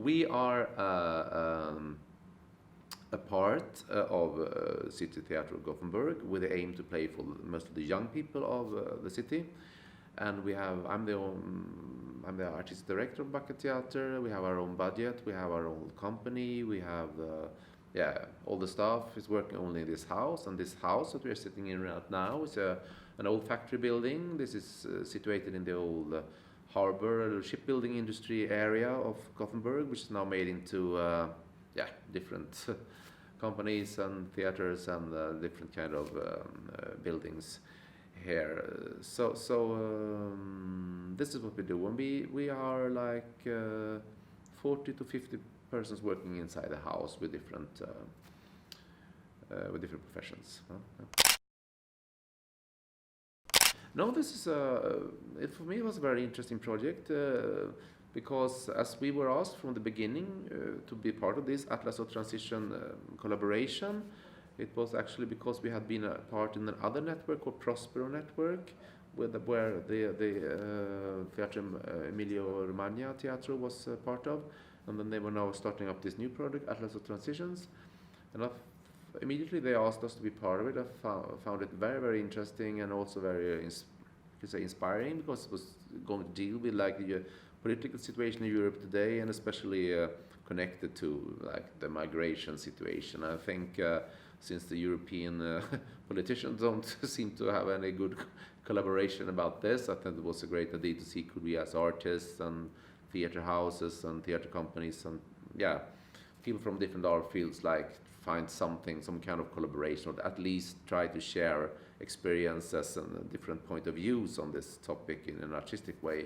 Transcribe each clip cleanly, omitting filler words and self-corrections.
we are a part of City Theatre of Gothenburg with the aim to play for most of the young people of the city. And I'm the artistic director of Backa Teater. We have our own budget, we have our own company, we have all the staff is working only in this house. And this house that we are sitting in right now is an old factory building. This is situated in the old harbor shipbuilding industry area of Gothenburg, which is now made into different companies and theaters and different kind of buildings here. This is what we do, and we are like 40 to 50 persons working inside the house with different professions. No, this is for me it was a very interesting project because as we were asked from the beginning to be part of this Atlas of Transition collaboration, it was actually because we had been a part in another network called Prospero Network, where the Teatro Emilio Romagna Teatro was part of, and then they were now starting up this new project, Atlas of Transitions, and immediately they asked us to be part of it. I found it very, very interesting and also very inspiring, because it was going to deal with like the political situation in Europe today, and especially connected to like the migration situation. I think since the European politicians don't seem to have any good collaboration about this, I think it was a great idea to see could we as artists and theater houses and theater companies and people from different art fields like find some kind of collaboration, or at least try to share experiences and different point of views on this topic in an artistic way.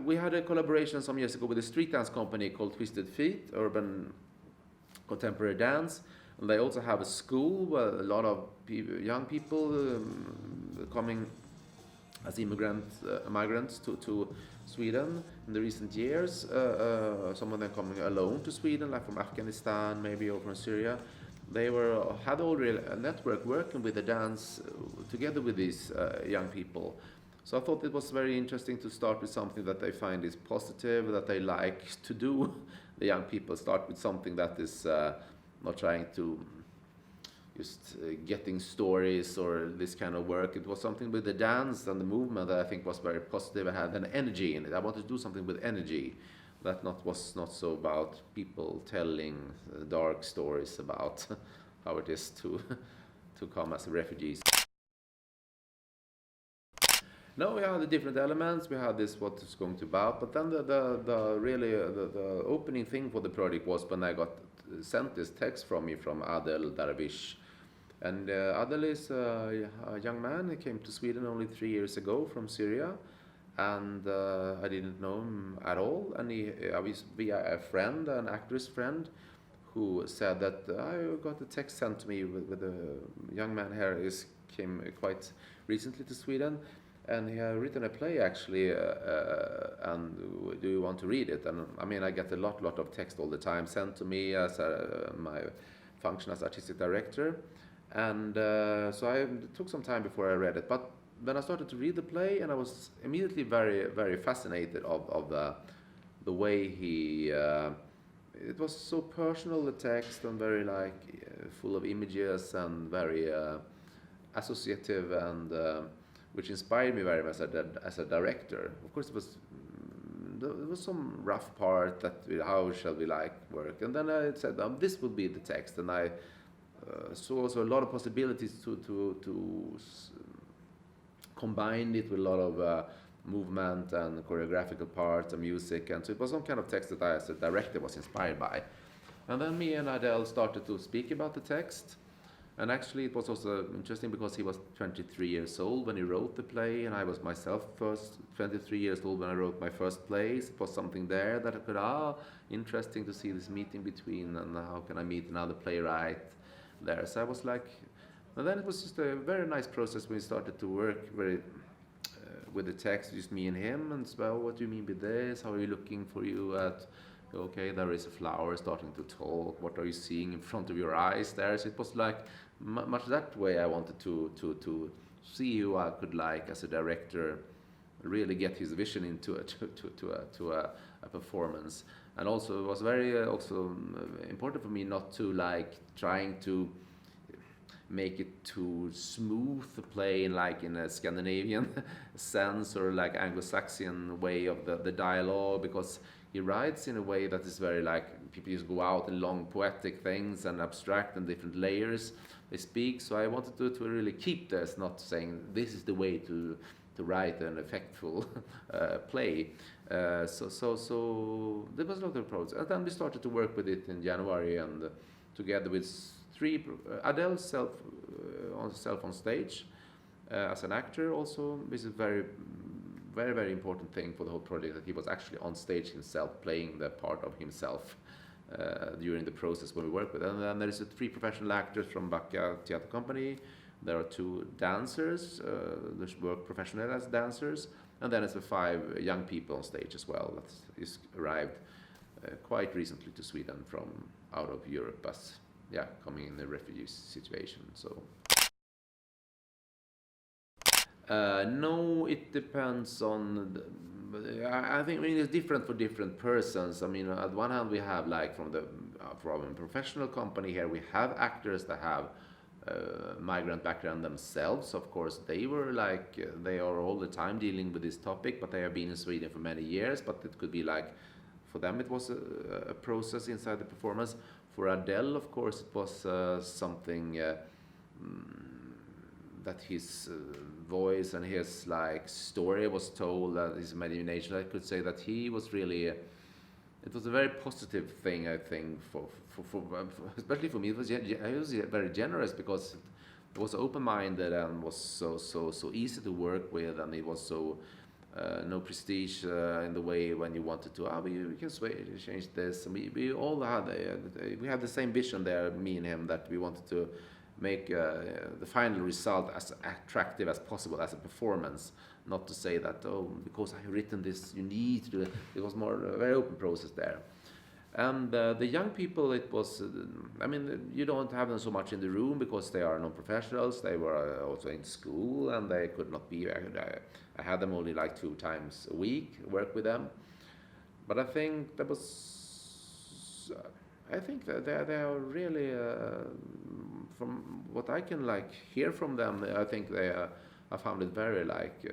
We had a collaboration some years ago with a street dance company called Twisted Feet, urban contemporary dance. And they also have a school where a lot of young people coming as migrants to Sweden in the recent years. Some of them coming alone to Sweden, like from Afghanistan maybe, or from Syria. They had already a network working with the dance together with these young people. So I thought it was very interesting to start with something that they find is positive, that they like to do. The young people start with something that is not trying to just getting stories or this kind of work. It was something with the dance and the movement that I think was very positive. I had an energy in it. I wanted to do something with energy that was not so about people telling dark stories about how it is to come as refugees. No, we had the different elements. We had this what it's going to about, but then the opening thing for the project was when I got sent this text from Adel Darvish. And Adel is a young man. He came to Sweden only 3 years ago from Syria, and I didn't know him at all. And I was via a friend, an actress friend, who said that I got a text sent to me with a young man here who came quite recently to Sweden. And he had written a play actually, and do you want to read it? And I mean, I get a lot of text all the time sent to me as my function as artistic director. And so I took some time before I read it. But then I started to read the play, and I was immediately very, very fascinated of the way he. It was so personal, the text, and very full of images and very associative and. Which inspired me very much as a director. Of course, there was some rough part that how shall we work, and then I said this would be the text, and I saw also a lot of possibilities to combine it with a lot of movement and choreographical parts and music, and so it was some kind of text that I as a director was inspired by. And then me and Adele started to speak about the text. And actually it was also interesting because he was 23 years old when he wrote the play, and I was myself 23 years old when I wrote my first plays. It was something there that I could, interesting to see this meeting between, and how can I meet another playwright there. So I was and then it was just a very nice process when we started to work with the text, just me and him, and well, what do you mean by this? How are you looking for you at? Okay, there is a flower starting to talk. What are you seeing in front of your eyes there? So it was much that way I wanted to see who I could as a director really get his vision into a performance. And also it was very important for me not to like trying to make it too smooth to play in a Scandinavian sense or like Anglo-Saxon way of the dialogue, because he writes in a way that is very like people just go out in long poetic things and abstract and different layers they speak. So I wanted to really keep this, not saying this is the way to write an effectful play. So there was a lot of problems, and then we started to work with it in January, and together with Adele self on stage as an actor also. This is very important thing for the whole project, that he was actually on stage himself playing the part of himself during the process when we work with. And then there is 3 professional actors from Backa Teater company. There are 2 dancers that work professionally as dancers, and then it's the 5 young people on stage as well that is arrived quite recently to Sweden from out of Europe as coming in a refugee situation. So no, it depends on I think it's different for different persons. I mean, at one hand we have like from a professional company here, we have actors that have migrant background themselves. Of course, they were like they are all the time dealing with this topic, but they have been in Sweden for many years. But it could be like for them it was a process inside the performance. For Adele, of course, it was something that his voice and his like story was told, that his imagination. I could say that he was really. It was a very positive thing, I think, for especially for me. It was very generous because it was open-minded and was so easy to work with, and it was so no prestige in the way when you wanted to. We can change this. And we all had we had the same vision there, me and him, that we wanted to make the final result as attractive as possible as a performance. Not to say that because I've written this you need to do it. It was more a very open process there. And the young people, it was, I mean, you don't have them so much in the room because they are non-professionals. They were also in school and they could not be. I had them only like 2 times a week, work with them. But I think that was, I think that they are really, from what I can like hear from them, I think they I found it very like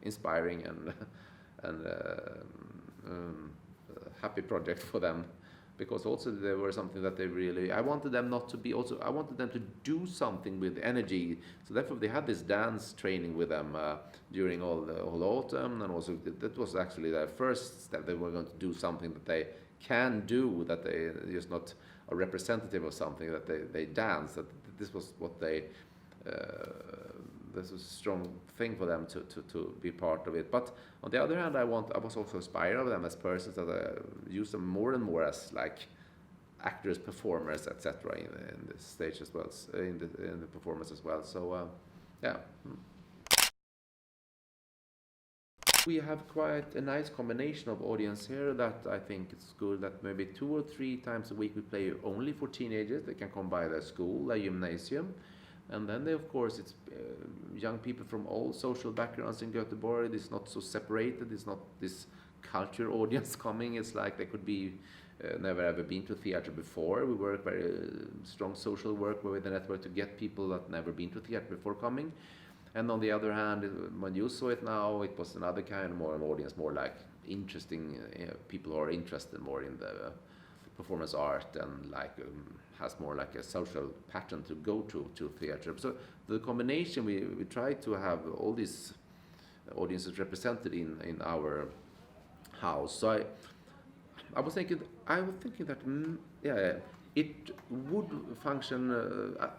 inspiring and happy project for them, because also they were something that they really. I wanted them not to be. Also, I wanted them to do something with energy. So therefore, they had this dance training with them during all autumn, and also that was actually their first step. They were going to do something that they can do, that they just not a representative of something, that they dance. That this was what they. This was a strong thing for them to be part of it. But on the other hand, I was also inspired of them as persons, that I use them more and more as like actors, performers, etc. in the stage as well, in the performance as well. So yeah. We have quite a nice combination of audience here that I think it's good that maybe 2 or 3 times a week we play only for teenagers. They can come by their school, their gymnasium. And then they, of course, it's young people from all social backgrounds in Göteborg. It's not so separated. It's not this culture audience coming. It's like they could be never ever been to theater before. We work very strong social work with the network to get people that never been to theater before coming. And on the other hand, when you saw it now, it was another kind of more an audience, more like interesting people who are interested more in the performance art and like has more like a social pattern to go to theater. So the combination, we try to have all these audiences represented in our house. So I was thinking that it would function.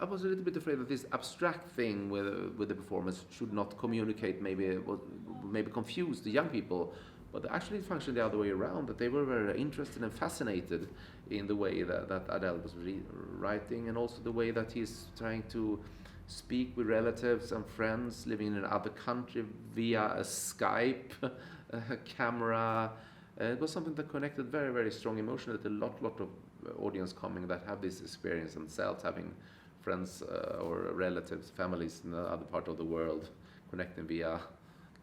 I was a little bit afraid that this abstract thing with the performance should not communicate, maybe confuse the young people. But actually it functioned the other way around, that they were very interested and fascinated in the way that Adele was writing, and also the way that he's trying to speak with relatives and friends living in another country via a Skype a camera. It was something that connected very, very strong emotionally. A lot of audience coming that have this experience themselves, having friends or relatives, families in the other part of the world, connecting via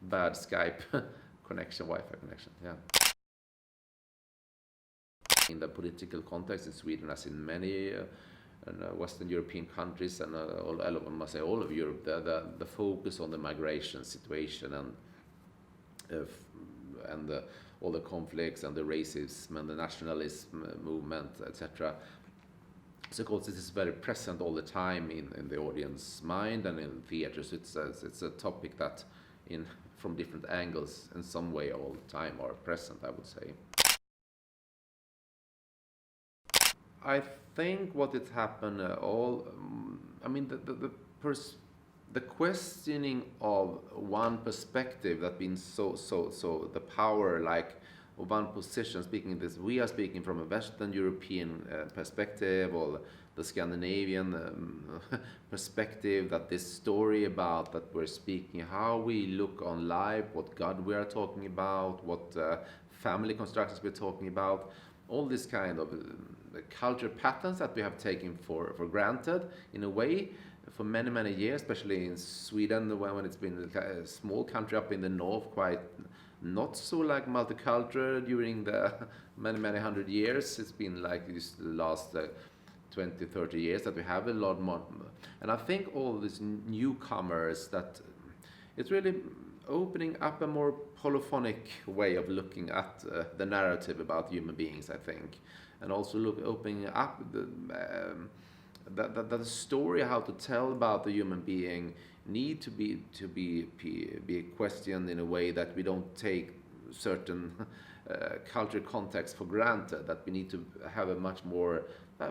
bad Skype connection, Wi-Fi connection. Yeah. In the political context in Sweden, as in many Western European countries, and I must say all of Europe, the focus on the migration situation and all the conflicts and the racism and the nationalism movement, etc. So, of course, this is very present all the time in the audience mind and in theaters. It's a topic that, from different angles, in some way, all the time are present, I would say. I think what it happened I mean, the questioning of one perspective that been so the power, like, of one position, speaking this, we are speaking from a Western European perspective, or the Scandinavian perspective, that this story about that we're speaking, how we look on life, what God we are talking about, what family constructions we're talking about, all this kind of culture patterns that we have taken for granted in a way for many years, especially in Sweden, when it's been a small country up in the north, quite not so like multicultural during the many hundred years. It's been like this the last 20-30 years that we have a lot more. And I think all these newcomers, that it's really opening up a more polyphonic way of looking at the narrative about human beings, I think, and also opening up the story, how to tell about the human being, need to be questioned in a way that we don't take certain cultural context for granted, that we need to have a much more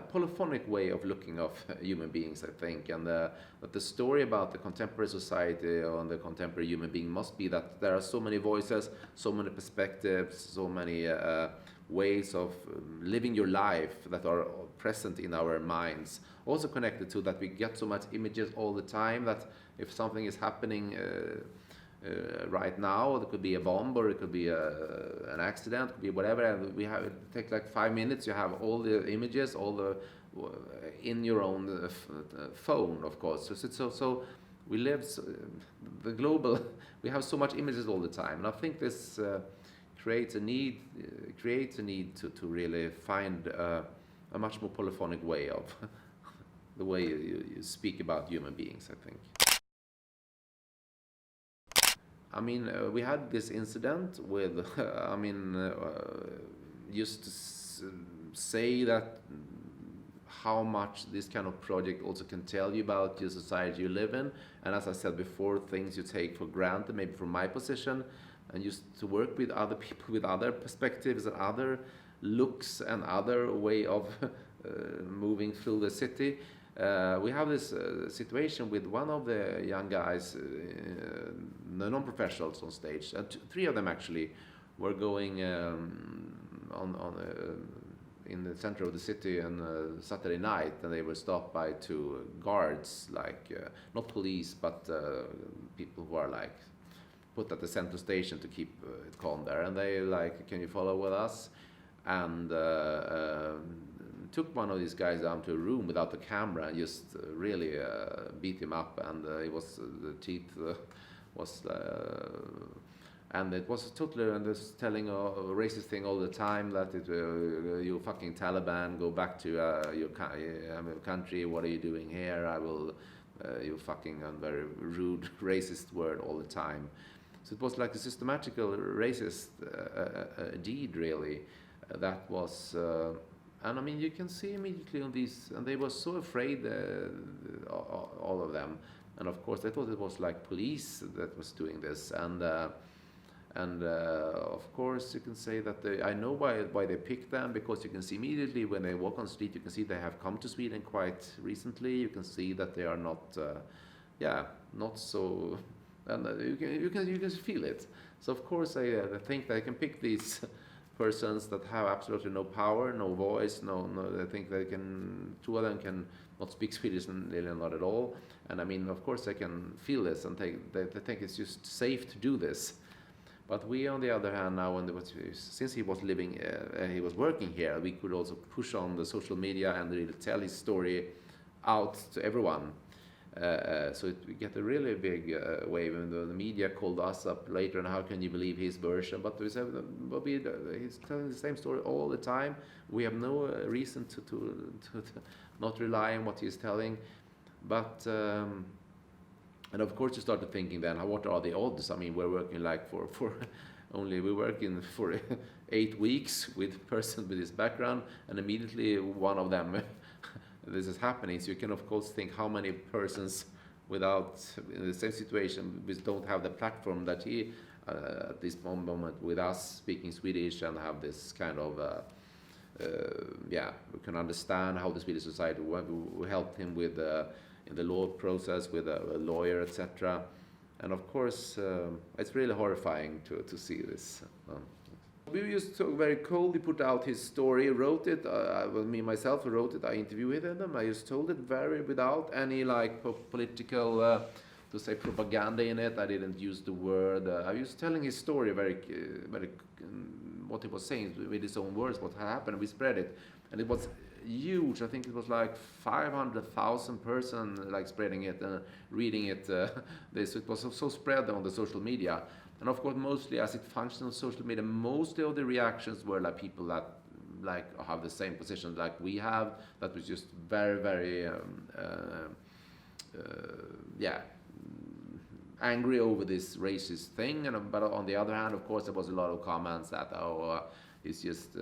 polyphonic way of looking of human beings, I think, and that the story about the contemporary society and the contemporary human being must be that there are so many voices, so many perspectives, so many ways of living your life that are present in our minds. Also connected to that we get so much images all the time, that if something is happening right now, it could be a bomb, or it could be an accident, it could be whatever, and we have, it takes like 5 minutes, you have all the images, all the in your own phone, of course. So we live the global, we have so much images all the time, and I think this creates a need to really find a much more polyphonic way of the way you speak about human beings, I think. I mean, we had this incident with, I mean, just to say that how much this kind of project also can tell you about your society you live in. And as I said before, things you take for granted, maybe from my position, and just to work with other people with other perspectives and other looks and other way of moving through the city. We have this situation with one of the young guys, the non-professionals on stage, and three of them actually were going in the center of the city on Saturday night, and they were stopped by two guards, like not police, but people who are like put at the center station to keep it calm there, and they like, can you follow with us? And took one of these guys down to a room without the camera and just really beat him up, and it was the teeth was and it was totally, and this telling a racist thing all the time, that you fucking Taliban, go back to your country, what are you doing here, I will you fucking, and very rude racist word all the time. So it was like a systematical racist deed, really, that was and I mean, you can see immediately on these, and they were so afraid, all of them. And of course, they thought it was like police that was doing this. And of course, you can say that I know why they picked them, because you can see immediately when they walk on the street, you can see they have come to Sweden quite recently. You can see that they are not, not so, and you can feel it. So of course, I think they can pick these persons that have absolutely no power, no voice, no. I think they can. Two of them can not speak Swedish, really not at all. And I mean, of course, they can feel this, and they think it's just safe to do this. But we, on the other hand, now, since he was living, he was working here, we could also push on the social media and really tell his story out to everyone. So we get a really big wave, and the media called us up later, and how can you believe his version? But we said, he's telling the same story all the time. We have no reason to not rely on what he's telling. But and of course you started thinking then, what are the odds? I mean, we're working like for we're working for 8 weeks with a person with this background, and immediately one of them this is happening. So you can of course think how many persons without in the same situation which don't have the platform that he at this moment with us speaking Swedish and have this kind of we can understand how the Swedish society we helped him with in the law process with a lawyer, etc. And of course it's really horrifying to see this. We used to very coldly put out his story, wrote it, me myself wrote it, I interviewed him, I just told it very without any like political, to say propaganda in it. I didn't use the word, I was telling his story very, what he was saying with his own words, what happened, we spread it. And it was huge, I think it was like 500,000 persons like spreading it and reading it. It was so spread on the social media. And of course, mostly as it functions on social media, most of the reactions were like people that like have the same position like we have. That was just very, very, angry over this racist thing. But on the other hand, of course, there was a lot of comments that he's just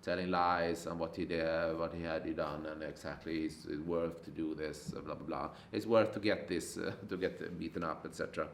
telling lies on what he did, what he had done, and exactly it's worth to do this, blah blah blah. It's worth to get this, to get beaten up, etc.